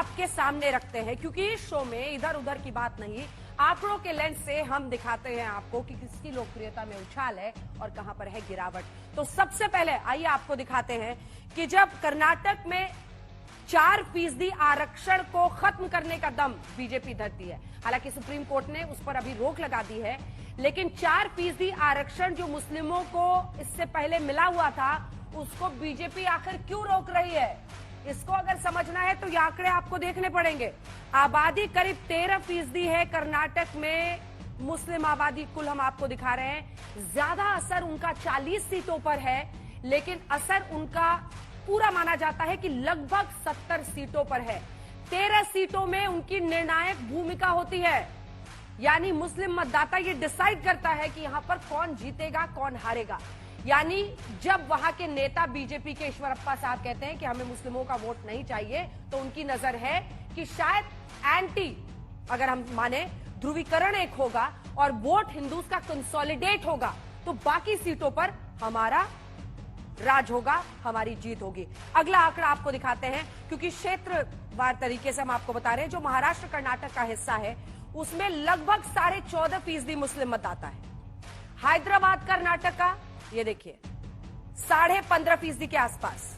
आपके सामने रखते हैं, क्योंकि इस शो में इधर उधर की बात नहीं, आंकड़ों के लेंस से हम दिखाते हैं आपको कि किसकी लोकप्रियता में उछाल है और कहां पर है गिरावट। तो सबसे पहले आइए आपको दिखाते हैं कि जब कर्नाटक में 4% आरक्षण को खत्म करने का दम बीजेपी धरती है। हालांकि सुप्रीम कोर्ट ने उस पर अभी रोक लगा दी है, लेकिन 4% आरक्षण जो मुस्लिमों को इससे पहले मिला हुआ था, उसको बीजेपी आखिर क्यों रोक रही है? इसको अगर समझना है तो ये आंकड़े आपको देखने पड़ेंगे। आबादी करीब 13% है कर्नाटक में, मुस्लिम आबादी कुल हम आपको दिखा रहे हैं। ज्यादा असर उनका 40 सीटों पर है, लेकिन असर उनका पूरा माना जाता है कि लगभग 70 सीटों पर है। 13 सीटों में उनकी निर्णायक भूमिका होती है, यानी मुस्लिम मतदाता ये डिसाइड करता है कि यहां पर कौन जीतेगा कौन हारेगा। यानी जब वहां के नेता बीजेपी के ईश्वरप्पा साहब कहते हैं कि हमें मुस्लिमों का वोट नहीं चाहिए, तो उनकी नजर है कि शायद एंटी, अगर हम माने ध्रुवीकरण एक होगा और वोट हिंदूज का कंसोलिडेट होगा, तो बाकी सीटों पर हमारा राज होगा, हमारी जीत होगी। अगला आंकड़ा आपको दिखाते हैं, क्योंकि क्षेत्रवार तरीके से हम आपको बता रहे हैं। जो महाराष्ट्र कर्नाटक का हिस्सा है उसमें लगभग 14.5% मुस्लिम मतदाता है। हैदराबाद कर्नाटक का ये देखिए 15.5% के आसपास।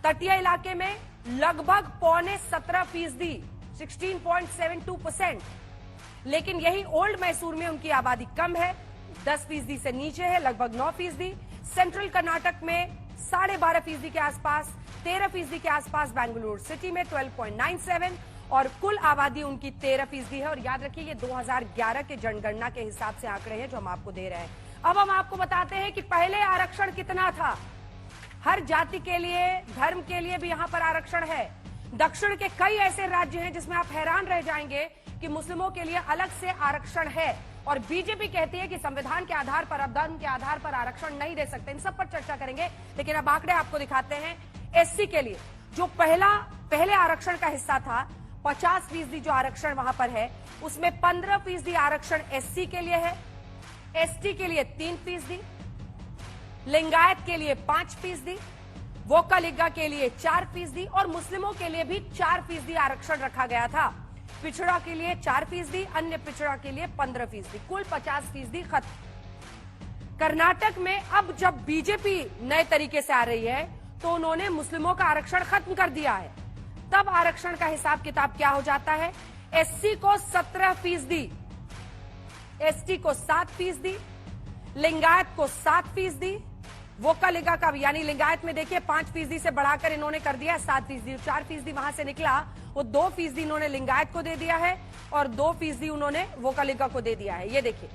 तटीय इलाके में लगभग 17.25%, 16.72%। लेकिन यही ओल्ड मैसूर में उनकी आबादी कम है, 10% से नीचे है, लगभग 9%। सेंट्रल कर्नाटक में 12.5% के आसपास, 13% के आसपास बेंगलुरु सिटी में 12.97, और कुल आबादी उनकी 13% है। और याद रखिए ये 2011 के जनगणना के हिसाब से आंकड़े हैं जो हम आपको दे रहे हैं। अब हम आपको बताते हैं कि पहले आरक्षण कितना था। हर जाति के लिए, धर्म के लिए भी यहां पर आरक्षण है। दक्षिण के कई ऐसे राज्य हैं जिसमें आप हैरान रह जाएंगे कि मुस्लिमों के लिए अलग से आरक्षण है, और बीजेपी कहती है कि संविधान के आधार पर, अब धर्म के आधार पर आरक्षण नहीं दे सकते। इन सब पर चर्चा करेंगे, लेकिन अब आंकड़े आपको दिखाते हैं। एससी के लिए जो पहले आरक्षण का हिस्सा था, 50% जो आरक्षण वहां पर है, उसमें 15% आरक्षण एससी के लिए है, एसटी के लिए 3%, लिंगायत के लिए 5%, वोकालिगा के लिए 4%, और मुस्लिमों के लिए भी 4% आरक्षण रखा गया था। पिछड़ा के लिए 4%, अन्य पिछड़ा के लिए 15%, कुल 50% खत्म। कर्नाटक में अब जब बीजेपी नए तरीके से आ रही है, तो उन्होंने मुस्लिमों का आरक्षण खत्म कर दिया है। तब आरक्षण का हिसाब किताब क्या हो जाता है? एससी को 17%, एसटी को 7%, लिंगायत को 7%, वोकालिगा का, यानी लिंगायत में देखिए 5% से बढ़ाकर इन्होंने कर दिया 7%, 4% वहां से निकला, वो 2% इन्होंने लिंगायत को दे दिया है और 2% उन्होंने वोकालिगा को दे दिया है। ये देखिए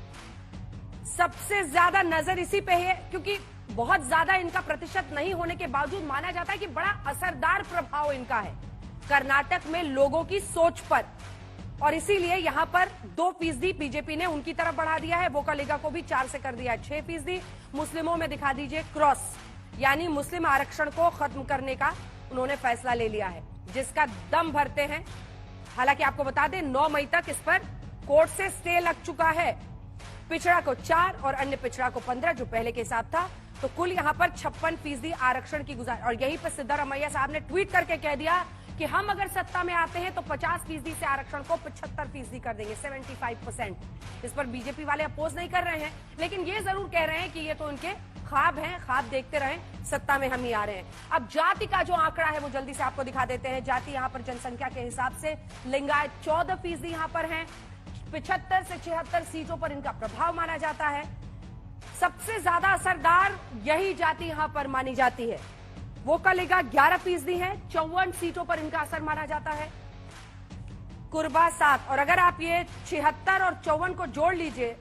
सबसे ज्यादा नजर इसी पे है, क्योंकि बहुत ज्यादा इनका प्रतिशत नहीं होने के बावजूद माना जाता है कि बड़ा असरदार प्रभाव इनका है कर्नाटक में लोगों की सोच पर, और इसीलिए यहां पर 2% बीजेपी ने उनकी तरफ बढ़ा दिया है। वोकालिगा को भी 4 से कर दिया है 6%। मुस्लिमों में दिखा दीजिए क्रॉस, यानी मुस्लिम आरक्षण को खत्म करने का उन्होंने फैसला ले लिया है, जिसका दम भरते हैं। हालांकि आपको बता दें 9 मई तक इस पर कोर्ट से स्टे लग चुका है। पिछड़ा को 4 और अन्य पिछड़ा को 15, जो पहले के हिसाब था। तो कुल यहां पर 56% आरक्षण की गुजारिश, और यहीं पर सिद्धारमैया साहब ने ट्वीट करके कह दिया कि हम अगर सत्ता में आते हैं तो 50% से आरक्षण को 75% कर देंगे, 75%। इस पर बीजेपी वाले अपोज नहीं कर रहे हैं, लेकिन ये जरूर कह रहे हैं कि ये तो उनके ख्वाब हैं, ख्वाब देखते रहें, सत्ता में हम ही आ रहे हैं। अब जाति का जो आंकड़ा है वो जल्दी से आपको दिखा देते हैं। जाति यहां पर जनसंख्या के हिसाब से लिंगायत 14% यहां पर है, 75 से 76 सीटों पर इनका प्रभाव माना जाता है। सबसे ज्यादा असरदार यही जाति यहां पर मानी जाती है। वोकालिगा 11% है, 54 सीटों पर इनका असर माना जाता है। कुर्बा 7, और अगर आप ये 76 और 54 को जोड़ लीजिए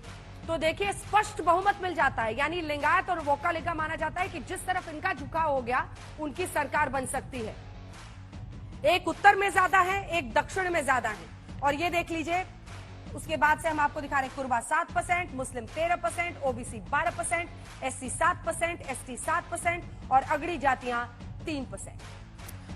तो देखिए स्पष्ट बहुमत मिल जाता है। यानी लिंगायत और वोकालिगा माना जाता है कि जिस तरफ इनका झुकाव हो गया उनकी सरकार बन सकती है। एक उत्तर में ज्यादा है, एक दक्षिण में ज्यादा है। और ये देख लीजिए, उसके बाद से हम आपको दिखा रहे हैं कुर्बा 7%, मुस्लिम 13%, ओबीसी 12%, एससी 7%, एसटी 7% और अगड़ी जातियां 3%।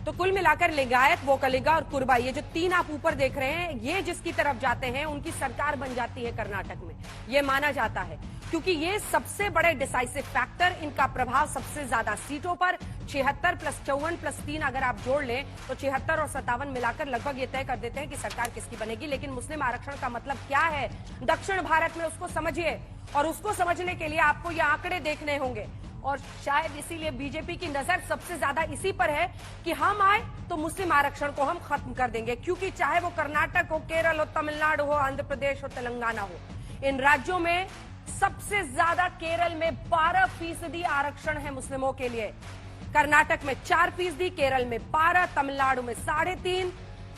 तो कुल मिलाकर लिंगायत, वोकालिगा और कुर्बा, ये जो 3 आप ऊपर देख रहे हैं, ये जिसकी तरफ जाते हैं उनकी सरकार बन जाती है कर्नाटक में, ये माना जाता है। क्योंकि ये सबसे बड़े डिसाइसिव फैक्टर, इनका प्रभाव सबसे ज्यादा सीटों पर 76 प्लस 54 प्लस 3 अगर आप जोड़ लें तो 76 और 57 मिलाकर लगभग ये तय कर देते हैं कि सरकार किसकी बनेगी। लेकिन मुस्लिम आरक्षण का मतलब क्या है दक्षिण भारत में, उसको समझिए, और उसको समझने के लिए आपको ये आंकड़े देखने होंगे। और शायद इसीलिए बीजेपी की नजर सबसे ज्यादा इसी पर है कि हम आए तो मुस्लिम आरक्षण को हम खत्म कर देंगे, क्योंकि चाहे वो कर्नाटक हो, केरल हो, तमिलनाडु हो, आंध्र प्रदेश हो, तेलंगाना हो, इन राज्यों में सबसे ज्यादा केरल में 12% आरक्षण है मुस्लिमों के लिए। कर्नाटक में 4%, केरल में 12%, तमिलनाडु में 3.5%,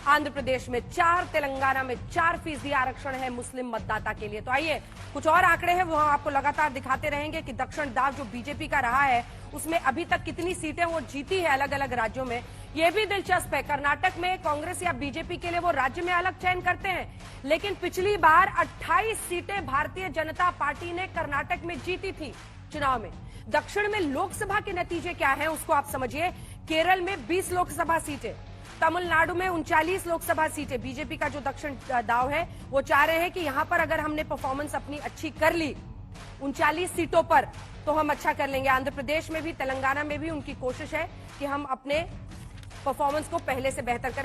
आंध्र प्रदेश में 4%, तेलंगाना में 4% आरक्षण है मुस्लिम मतदाता के लिए। तो आइए कुछ और आंकड़े हैं वो हम आपको लगातार दिखाते रहेंगे कि दक्षिण दाव जो बीजेपी का रहा है उसमें अभी तक कितनी सीटें वो जीती है अलग अलग राज्यों में। ये भी दिलचस्प है, कर्नाटक में कांग्रेस या बीजेपी के लिए वो राज्य में अलग चयन करते हैं, लेकिन पिछली बार 28 सीटें भारतीय जनता पार्टी ने कर्नाटक में जीती थी चुनाव में। दक्षिण में लोकसभा के नतीजे क्या है उसको आप समझिए। केरल में 20 लोकसभा सीटें, तमिलनाडु में 39 लोकसभा सीटें। बीजेपी का जो दक्षिण दाव है वो चाह रहे हैं कि यहां पर अगर हमने परफॉर्मेंस अपनी अच्छी कर ली 39 सीटों पर तो हम अच्छा कर लेंगे। आंध्र प्रदेश में भी, तेलंगाना में भी उनकी कोशिश है कि हम अपने परफॉर्मेंस को पहले से बेहतर करें।